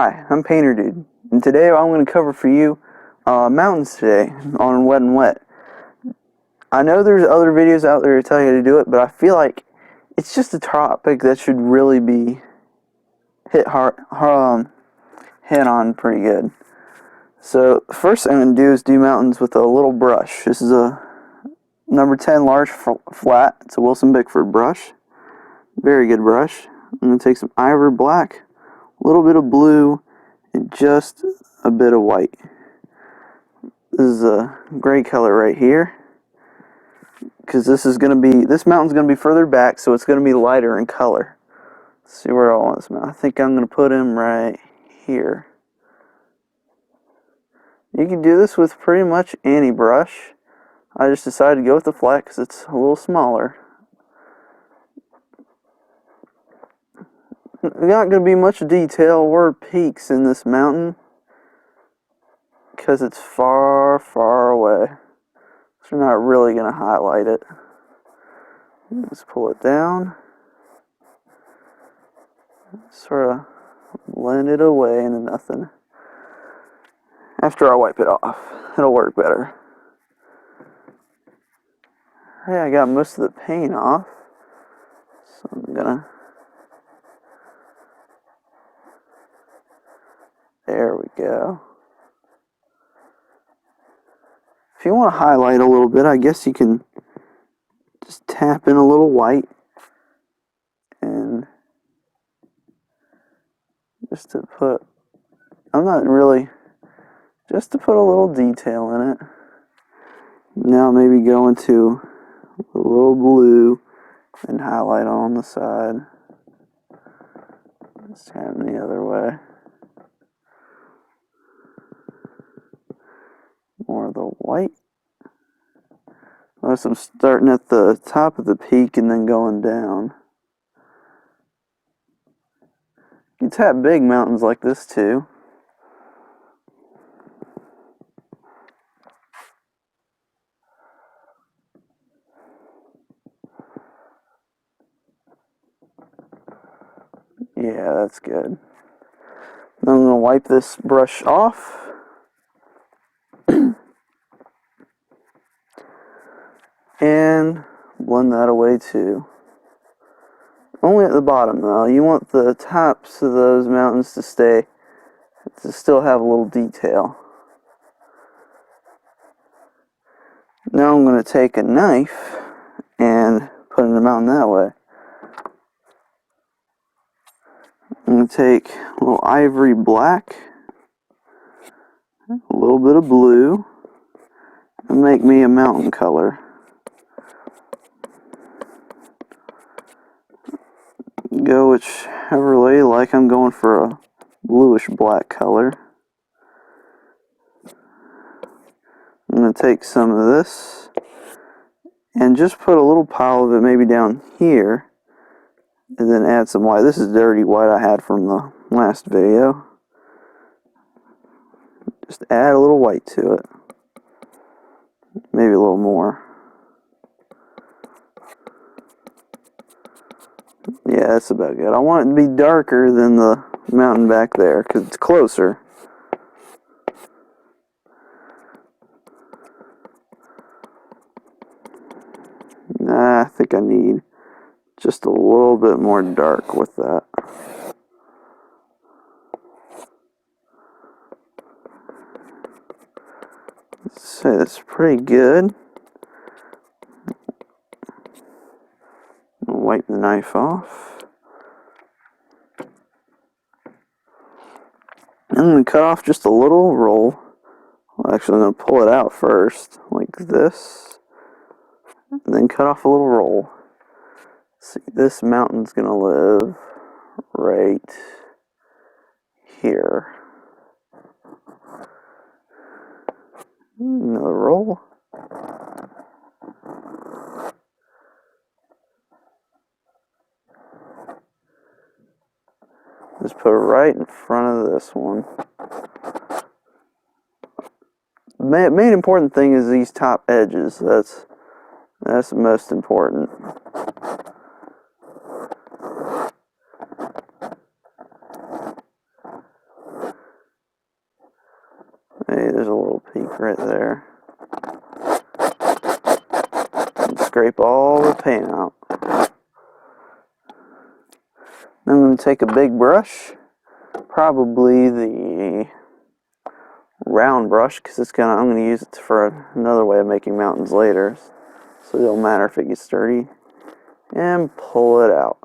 Hi, I'm Painterdude, and today I'm going to cover for you mountains today on Wet and Wet. I know there's other videos out there to tell you how to do it, but I feel like it's just a topic that should really be hit on pretty good. So the first thing I'm going to do is do mountains with a little brush. This is a number 10 large flat. It's a Wilson Bickford brush. Very good brush. I'm going to take some ivory black, a little bit of blue, and just a bit of white. This is a gray color right here, because this mountain's going to be further back, so it's going to be lighter in color. Let's see where I want this mountain. I think I'm going to put him right here. You can do this with pretty much any brush. I just decided to go with the flat because it's a little smaller. There's not going to be much detail or peaks in this mountain because it's far, far away. So we're not really going to highlight it. Let's pull it down. Sort of blend it away into nothing. After I wipe it off, it'll work better. Hey, I got most of the paint off. So I'm going to... There we go. If you want to highlight a little bit, I guess you can just tap in a little white and just to put a little detail in it. Now maybe go into a little blue and highlight on the side. Let's turn the other way. More of the white. Notice I'm starting at the top of the peak and then going down. You tap big mountains like this too. Yeah, that's good. Now I'm going to wipe this brush off. And blend that away too. Only at the bottom though. You want the tops of those mountains to still have a little detail. Now I'm going to take a knife and put in the mountain that way. I'm going to take a little ivory black, a little bit of blue, and make me a mountain color. Go whichever way you like. I'm going for a bluish black color. I'm going to take some of this and just put a little pile of it maybe down here and then add some white. This is dirty white I had from the last video. Just add a little white to it. Maybe a little more. Yeah, that's about good. I want it to be darker than the mountain back there because it's closer. I think I need just a little bit more dark with that. Let's say that's pretty good. I'll wipe the knife off. I'm going to cut off just a little roll. Well, actually, I'm going to pull it out first, like this. And then cut off a little roll. See, this mountain's going to live right here. Another roll. Just put it right in front of this one. The main important thing is these top edges. That's the most important. Hey, there's a little peak right there. And scrape all the paint out. Then I'm going to take a big brush, probably the round brush, because I'm going to use it for another way of making mountains later, so it don't matter if it gets dirty, and pull it out.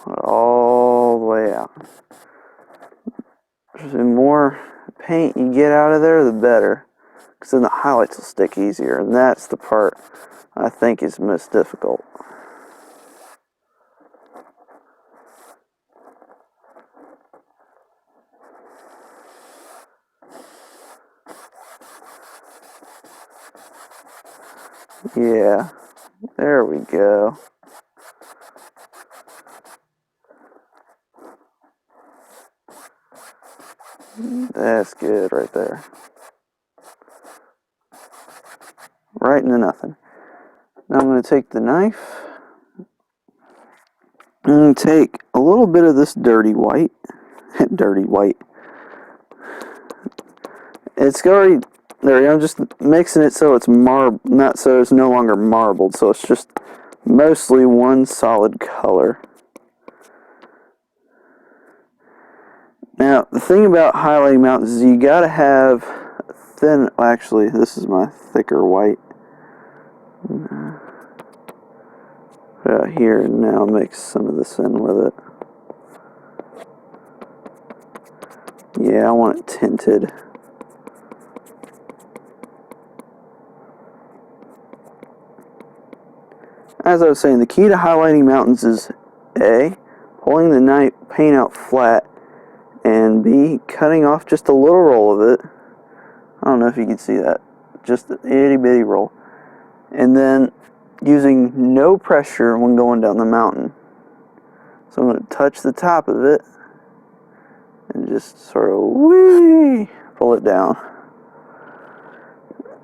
Pull it all the way out. The more paint you get out of there, the better, because then the highlights will stick easier, and that's the part I think is most difficult. Yeah, there we go. That's good right there. Right into nothing. Now I'm going to take the knife and take a little bit of this dirty white. Dirty white. It's already, there we go, I'm just mixing it so it's not so it's no longer marbled, so it's just mostly one solid color. Now, the thing about highlighting mountains is you gotta have thin, actually, this is my thicker white. Put it out here and now mix some of this in with it. Yeah, I want it tinted. As I was saying, the key to highlighting mountains is A, pulling the paint out flat, and B, cutting off just a little roll of it. I don't know if you can see that. Just an itty bitty roll. And then using no pressure when going down the mountain. So I'm going to touch the top of it and just sort of whee, pull it down.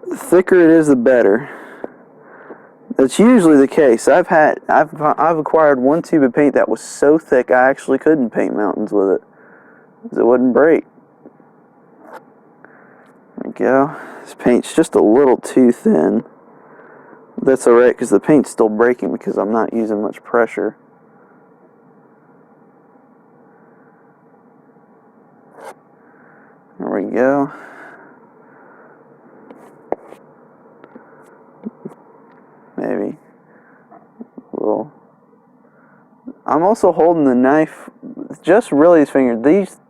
The thicker it is, the better. That's usually the case. I've acquired one tube of paint that was so thick I actually couldn't paint mountains with it, because it wouldn't break. There we go. This paint's just a little too thin. That's alright, because the paint's still breaking because I'm not using much pressure. There we go. Maybe a little. I'm also holding the knife just really these fingers. These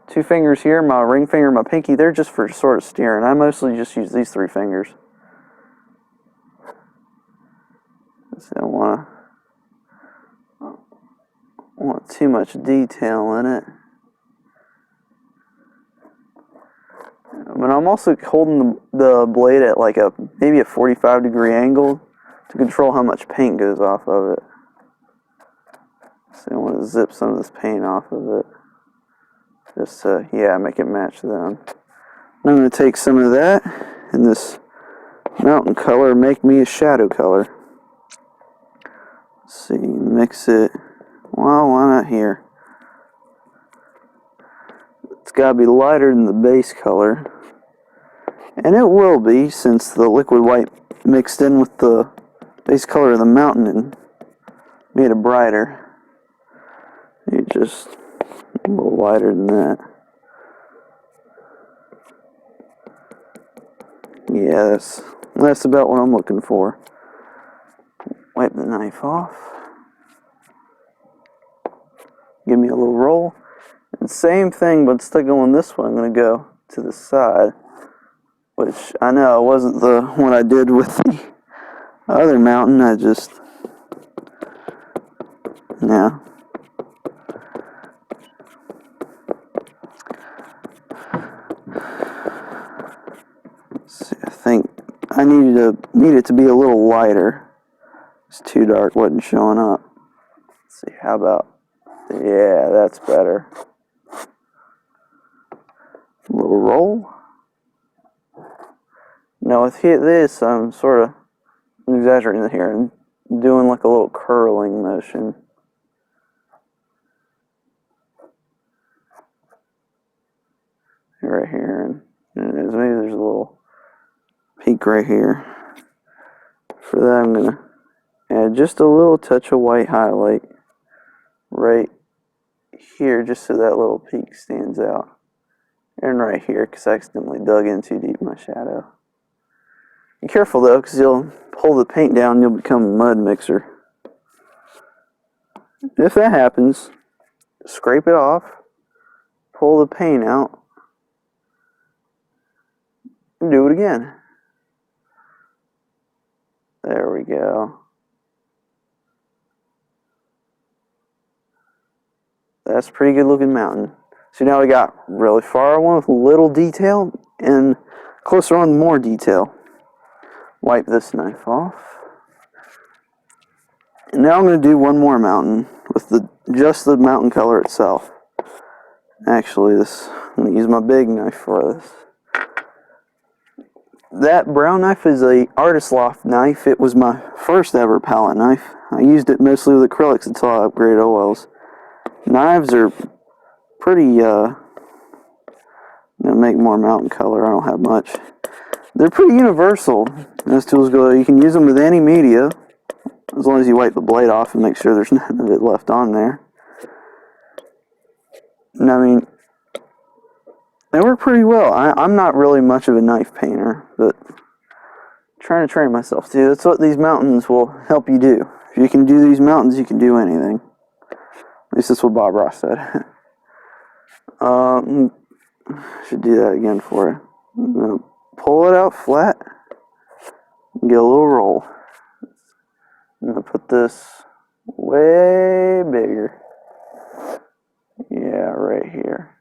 two fingers here, my ring finger and my pinky, they're just for sort of steering. I mostly just use these three fingers. So I don't want too much detail in it. But I'm also holding the blade at like maybe a 45-degree angle to control how much paint goes off of it. So I want to zip some of this paint off of it. Just to, yeah, make it match them. I'm going to take some of that and this mountain color, make me a shadow color. Let's see, mix it. Well, why not here? It's got to be lighter than the base color. And it will be, since the liquid white mixed in with the base color of the mountain and made it brighter. You just a little lighter than that. Yeah, that's about what I'm looking for. Wipe the knife off. Give me a little roll. And same thing, but instead of going this way, I'm going to go to the side. Which I know wasn't the one I did with the other mountain. I just, yeah. See, I think I need it to be a little lighter. It's too dark, wasn't showing up. Let's see, how about, yeah, that's better. A little roll. Now with this, I'm sort of exaggerating here and doing like a little curling motion. right here, and maybe there's a little peak right here. For that, I'm gonna add just a little touch of white highlight right here, just so that little peak stands out. And right here, because I accidentally dug in too deep in my shadow. Be careful though, because you'll pull the paint down and you'll become a mud mixer. If that happens, scrape it off, pull the paint out, and do it again. There we go. That's a pretty good looking mountain. So now we got really far one with little detail and closer on more detail. Wipe this knife off. And now I'm going to do one more mountain with just the mountain color itself. Actually, I'm going to use my big knife for this. That brown knife is a Artist Loft knife. It was my first ever palette knife. I used it mostly with acrylics until I upgraded oils. Knives are pretty, gonna make more mountain color. I don't have much. They're pretty universal as tools go. You can use them with any media, as long as you wipe the blade off and make sure there's none of it left on there. And I mean, they work pretty well. I'm not really much of a knife painter, but I'm trying to train myself to. That's what these mountains will help you do. If you can do these mountains, you can do anything. At least that's what Bob Ross said. Should do that again for you. I'm gonna pull it out flat and get a little roll. I'm gonna put this way bigger. Yeah, right here.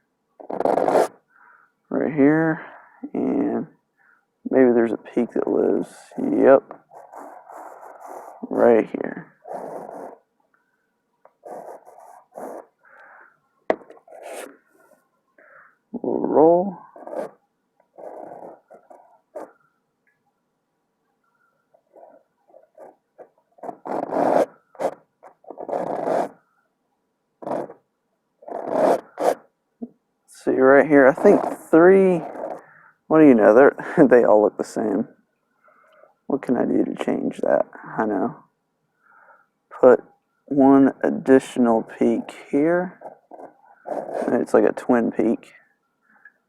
Right here, and maybe there's a peak that lives. Yep. Right here. We'll roll. See right here, I think 3, what do you know, they all look the same. What can I do to change that? I know. Put one additional peak here. It's like a twin peak.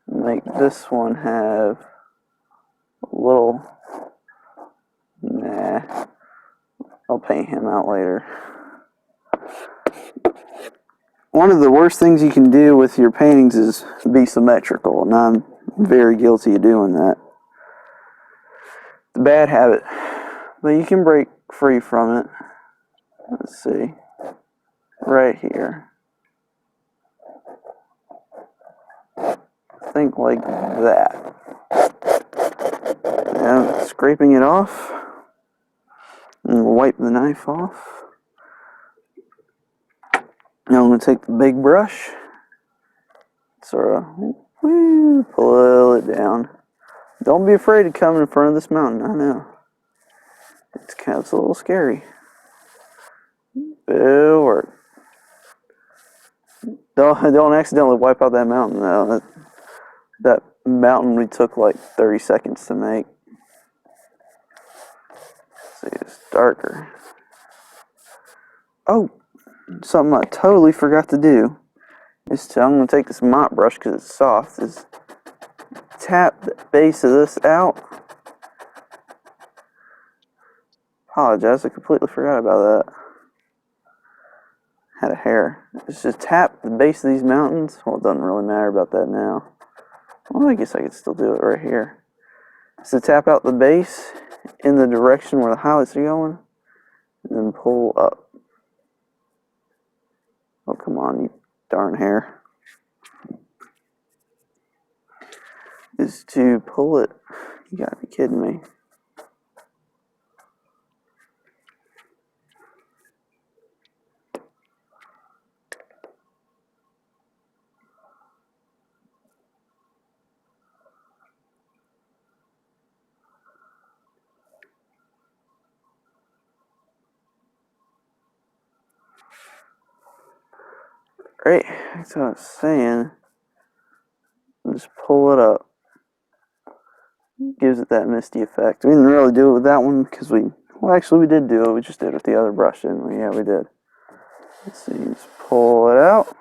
Make this one have a little, nah, I'll paint him out later. One of the worst things you can do with your paintings is be symmetrical, and I'm very guilty of doing that. It's a bad habit, but you can break free from it. Let's see, right here. Think like that. And scraping it off, and wipe the knife off. Now I'm going to take the big brush, sort of pull it down. Don't be afraid to come in front of this mountain. I know it's a little scary. It'll work. Don't accidentally wipe out that mountain though. That mountain we took like 30 seconds to make. Let's see, it's darker. Oh, something I totally forgot to do is I'm going to take this mop brush because it's soft. Is tap the base of this out. Apologize, I completely forgot about that. Had a hair. Let's just tap the base of these mountains. Well, it doesn't really matter about that now. Well, I guess I could still do it right here. So tap out the base in the direction where the highlights are going, and then pull up. Oh, come on, you darn hair. Is to pull it. You gotta be kidding me. Great, that's what I was saying. and just pull it up. Gives it that misty effect. We didn't really do it with that one because well, actually we did do it. We just did it with the other brush, didn't we? Yeah, we did. Let's see, just pull it out.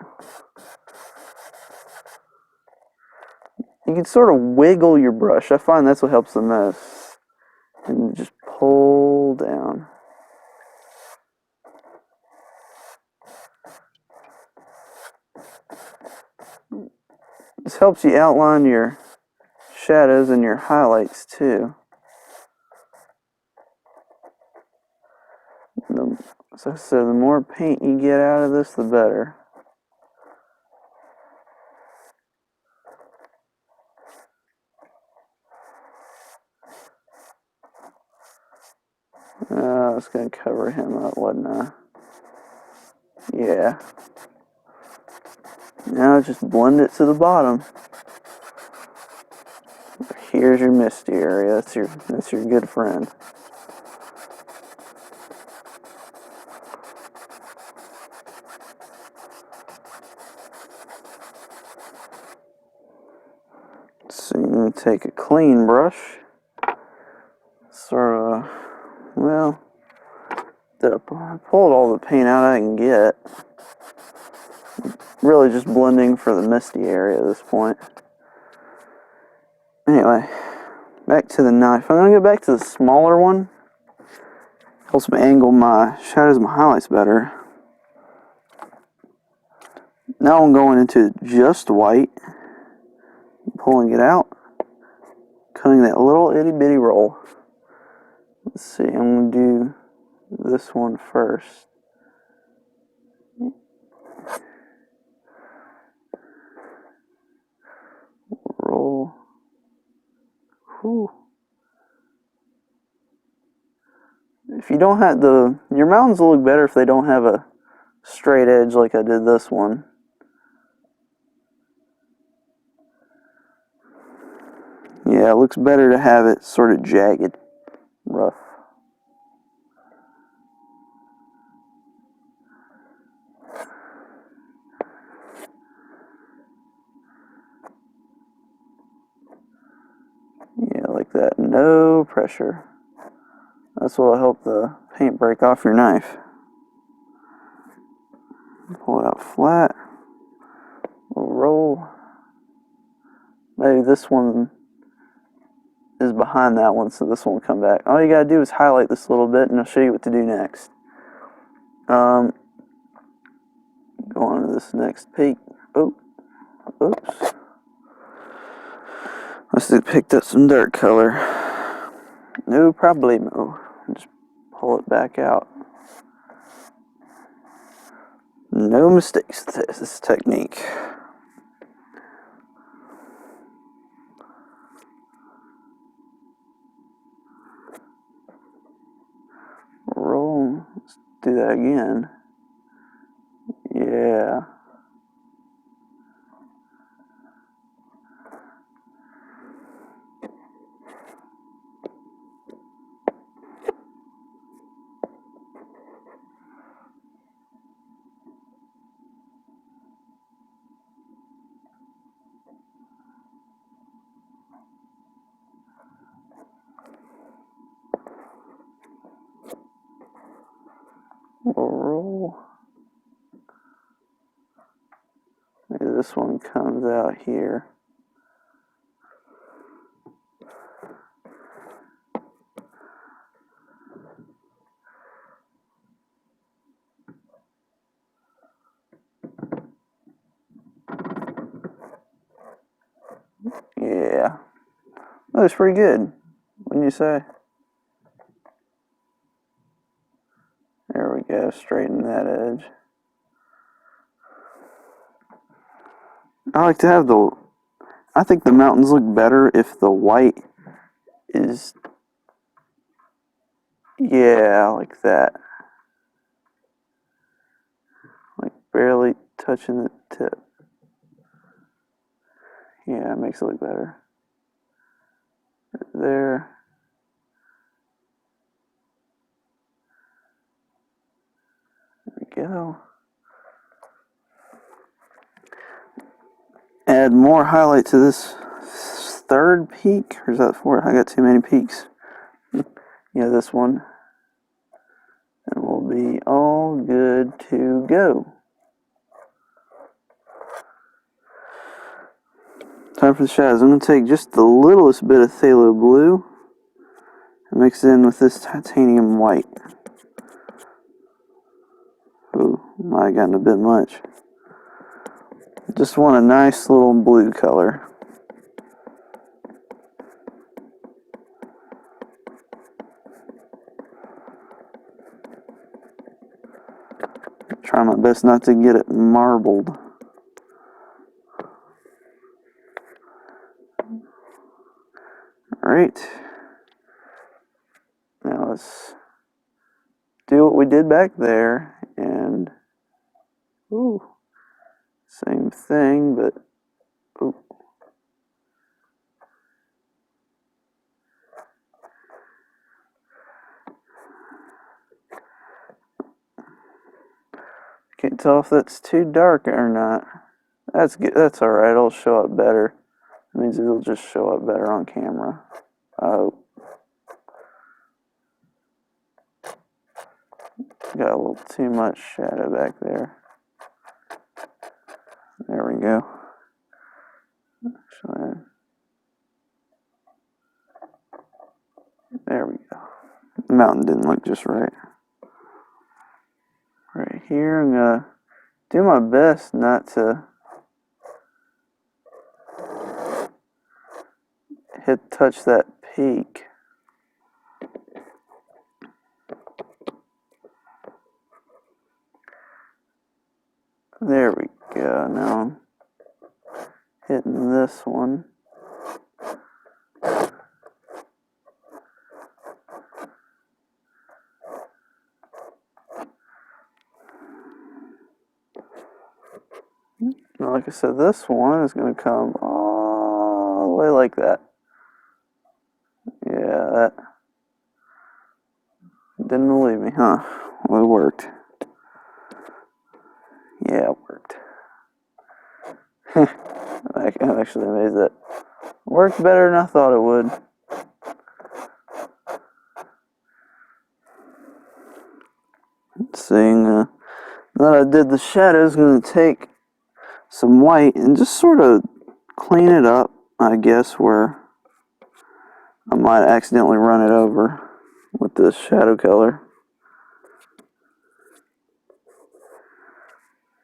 You can sort of wiggle your brush. I find that's what helps the most. And just pull down. This helps you outline your shadows and your highlights too. So the more paint you get out of this, the better. I was going to cover him up, wasn't I? Yeah. Now just blend it to the bottom. Here's your misty area. That's your good friend. So you're going to take a clean brush. Sort of, well, I pulled all the paint out I can get. Really just blending for the misty area at this point. Anyway, back to the knife. I'm going to go back to the smaller one. Helps me angle my shadows and my highlights better. Now I'm going into just white. Pulling it out. Cutting that little itty bitty roll. Let's see, I'm going to do this one first. Roll. Whew. If you don't have your mountains will look better if they don't have a straight edge like I did this one. Yeah, it looks better to have it sort of jagged, rough. Yeah, like that. No pressure. That's what'll help the paint break off your knife. Pull it out flat. We'll roll. Maybe this one is behind that one, so this one will come back. All you gotta do is highlight this a little bit, and I'll show you what to do next. Go on to this next peak. Oh, oops. Must have picked up some dirt color. No problemo. Just pull it back out. No mistakes with this technique. Roll. Let's do that again. Yeah. We'll roll. Maybe this one comes out here. Yeah. That looks pretty good. Wouldn't you say? There we go. Straighten that edge. I like to have I think the mountains look better if the white is, yeah, like that. Like barely touching the tip. Yeah, it makes it look better. Right there. There we go. add more highlight to this third peak, or is that fourth? I got too many peaks. Yeah, this one. And we'll be all good to go. Time for the shadows. I'm going to take just the littlest bit of phthalo blue and mix it in with this titanium white. Ooh, might have gotten a bit much. Just want a nice little blue color. Try my best not to get it marbled. Alright. Now let's do what we did back there and ooh, same thing, but ooh. Can't tell if that's too dark or not. That's good. That's alright. It'll show up better. It means it'll just show up better on camera. I hope. Got a little too much shadow back there. There we go. Actually, there we go. The mountain didn't look just right. Right here, I'm gonna do my best not to touch that peak. There we go. Now I'm hitting this one. Now, like I said, this one is going to come all the way like that. Yeah, that didn't believe me, huh? Well, it worked. Yeah, it worked. I'm actually amazed that it worked better than I thought it would. Seeing now that I did the shadows, I'm going to take some white and just sort of clean it up, I guess, where I might accidentally run it over with this shadow color.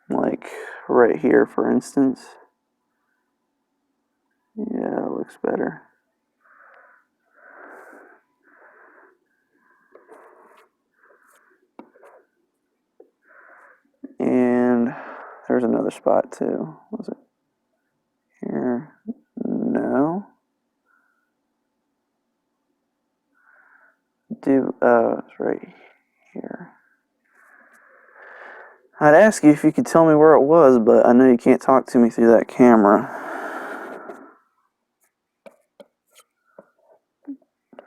Like right here, for instance. Yeah, it looks better. And there's another spot too. Was it here? No. It's right here. I'd ask you if you could tell me where it was, but I know you can't talk to me through that camera.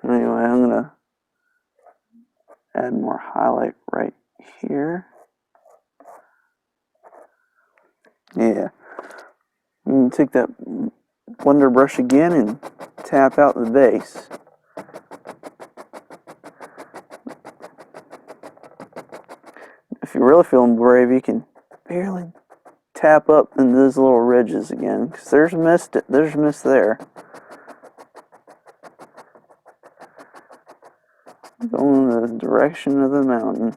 Anyway, I'm gonna add more highlight right here. Yeah. I'm gonna take that blender brush again and tap out the base. If you're really feeling brave, you can barely tap up into those little ridges again, because there's mist there. Going in the direction of the mountain.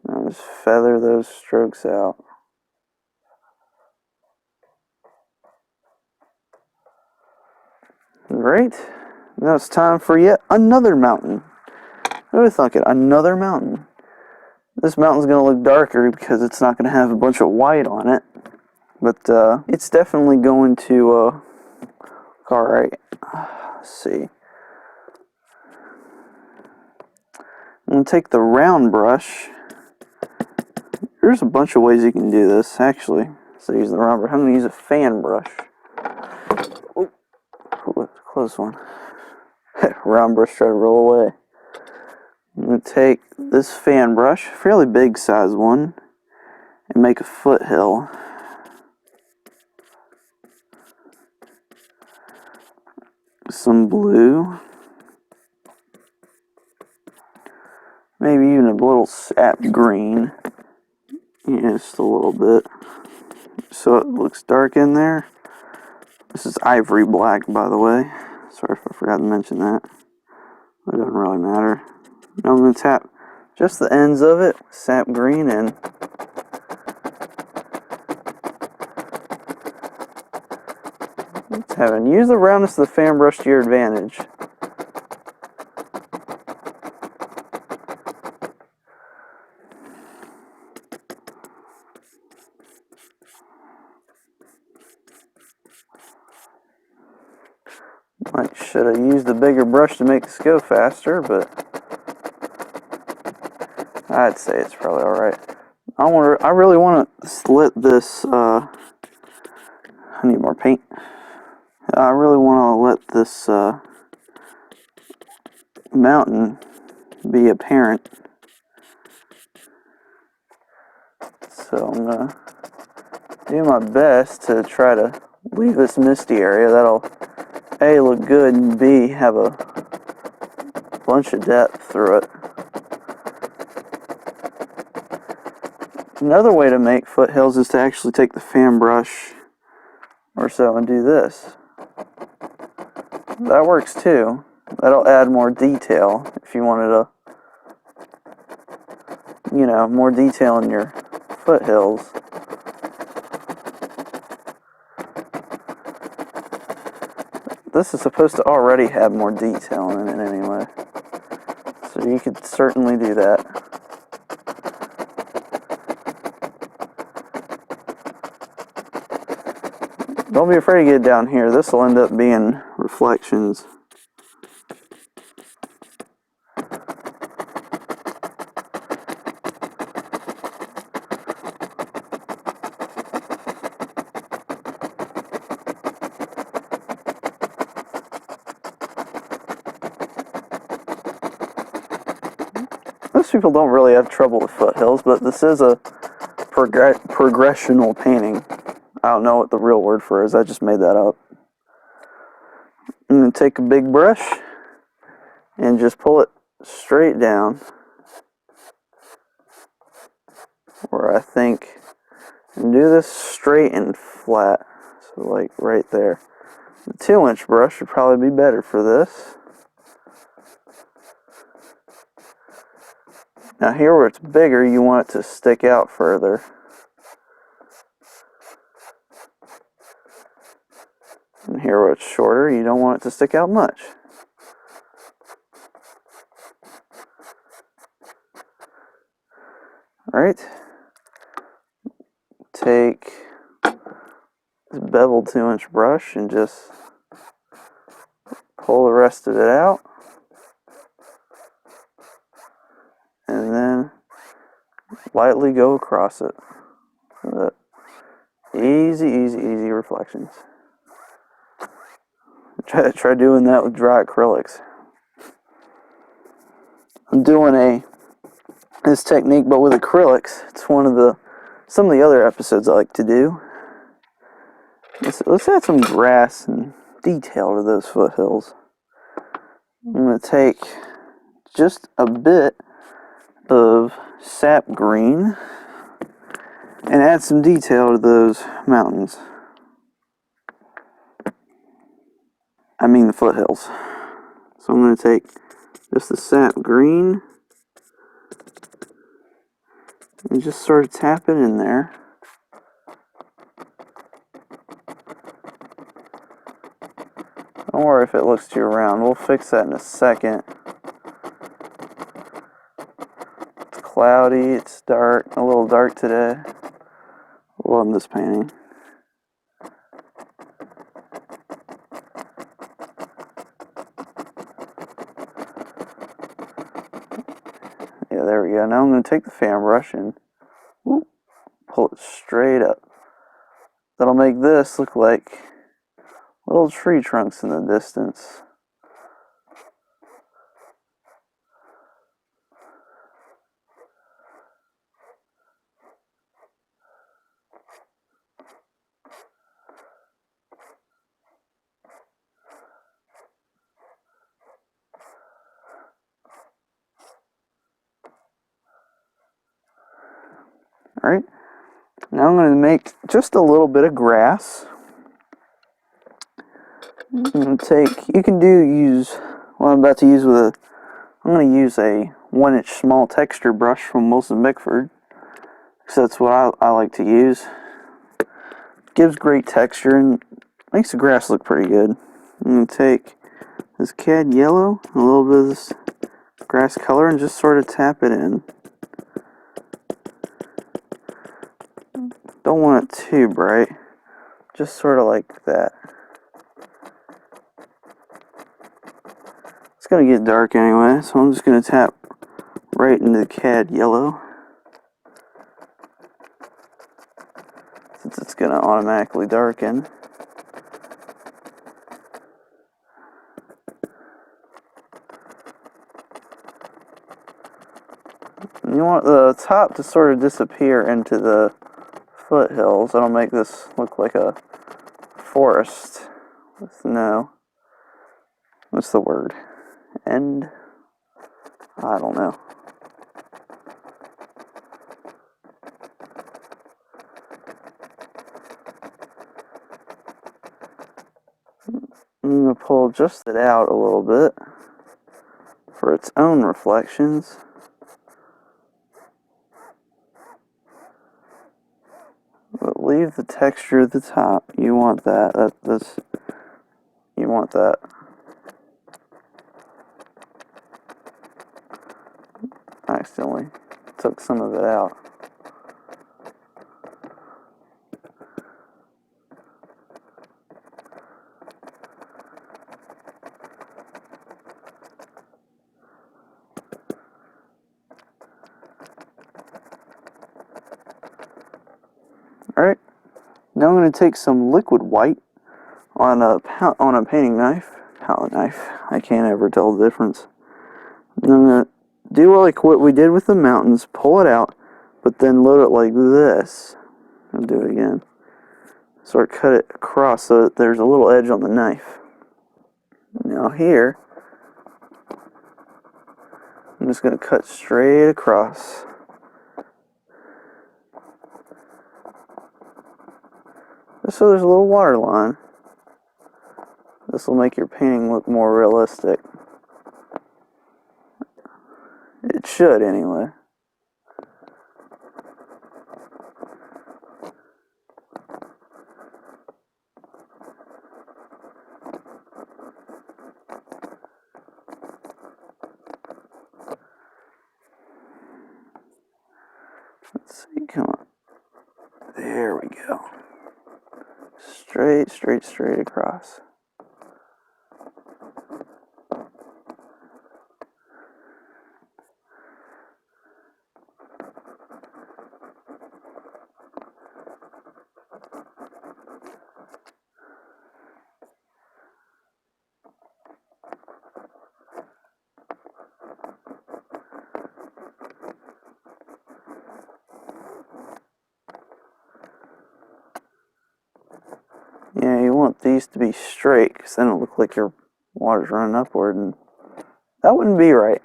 Now just feather those strokes out. Great. Now it's time for yet another mountain. I was thinking, another mountain. This mountain's going to look darker because it's not going to have a bunch of white on it. But it's definitely going to alright. Let's see. I'm going to take the round brush. There's a bunch of ways you can do this, actually. So use the round brush. I'm going to use a fan brush. Oh, close one. Round brush tried to roll away. I'm going to take this fan brush, fairly big size one, and make a foothill. Some blue. Maybe even a little sap green. Yeah, just a little bit. So it looks dark in there. This is ivory black, by the way. Sorry if I forgot to mention that. It doesn't really matter. Now I'm going to tap just the ends of it, sap green, and let's have it. Use the roundness of the fan brush to your advantage. Might should have used a bigger brush to make this go faster, but I'd say it's probably alright. I really want to slit this, I need more paint. I really want to let this mountain be apparent. So I'm going to do my best to try to leave this misty area. That'll A, look good, and B, have a bunch of depth through it. Another way to make foothills is to actually take the fan brush or so and do this. That works too. That'll add more detail if you wanted to, you know, more detail in your foothills. This is supposed to already have more detail in it anyway. So you could certainly do that. Don't be afraid to get down here. This will end up being reflections. Most people don't really have trouble with foothills, but this is a progressional painting. I don't know what the real word for it is. I just made that up. I'm going to take a big brush and just pull it straight down where I think, and do this straight and flat. So like right there. The 2-inch brush would probably be better for this. Now here where it's bigger, you want it to stick out further. And here where it's shorter, you don't want it to stick out much. Alright. Take this beveled 2-inch brush and just pull the rest of it out. And then lightly go across it. Easy, easy, easy reflections. Try doing that with dry acrylics. I'm doing this technique, but with acrylics. It's one of some of the other episodes I like to do. Let's add some grass and detail to those foothills. I'm going to take just a bit of sap green and add some detail to those mountains. I mean the foothills. So I'm going to take just the sap green and just sort of tap it in there. Don't worry if it looks too round. We'll fix that in a second. It's cloudy, it's dark, a little dark today. Love this painting. Yeah, there we go. Now I'm going to take the fan brush and pull it straight up. That'll make this look like little tree trunks in the distance. Alright, now I'm going to make just a little bit of grass. I'm going to you can use what I'm about to use I'm going to use a 1-inch small texture brush from Wilson Bickford, because that's what I like to use. Gives great texture and makes the grass look pretty good. I'm going to take this cad yellow, a little bit of this grass color, and just sort of tap it in. Don't want it too bright, just sort of like that. It's going to get dark anyway, so I'm just going to tap right into the cad yellow, since it's going to automatically darken. You want the top to sort of disappear into the foothills. That'll make this look like a forest with what's the word? I don't know. I'm going to pull just it out a little bit for its own reflections. But leave the texture at the top. You want that. You want that. I accidentally took some of it out. Alright, now I'm going to take some liquid white on a painting knife. Palette knife. I can't ever tell the difference. And I'm going to do like what we did with the mountains, pull it out, but then load it like this. I'll do it again. Sort of cut it across so that there's a little edge on the knife. Now here, I'm just going to cut straight across. Just so there's a little water line. This will make your painting look more realistic. It should, anyway. Let's see, come on. There we go. Straight, straight, straight across. Yeah, you want these to be straight, because then it'll look like your water's running upward, and that wouldn't be right.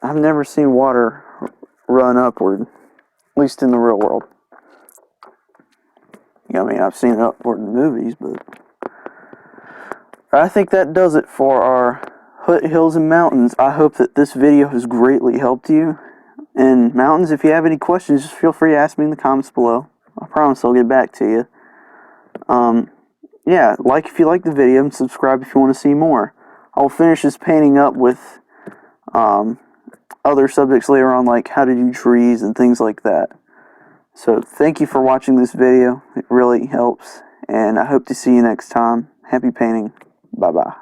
I've never seen water run upward, at least in the real world. Yeah, I mean, I've seen it upward in movies, but I think that does it for our hills and mountains. I hope that this video has greatly helped you. And mountains, if you have any questions, just feel free to ask me in the comments below. I promise I'll get back to you. Yeah, like if you like the video, and subscribe if you want to see more. I'll finish this painting up with other subjects later on, like how to do trees and things like that. So thank you for watching this video. It really helps, and I hope to see you next time. Happy painting. Bye-bye.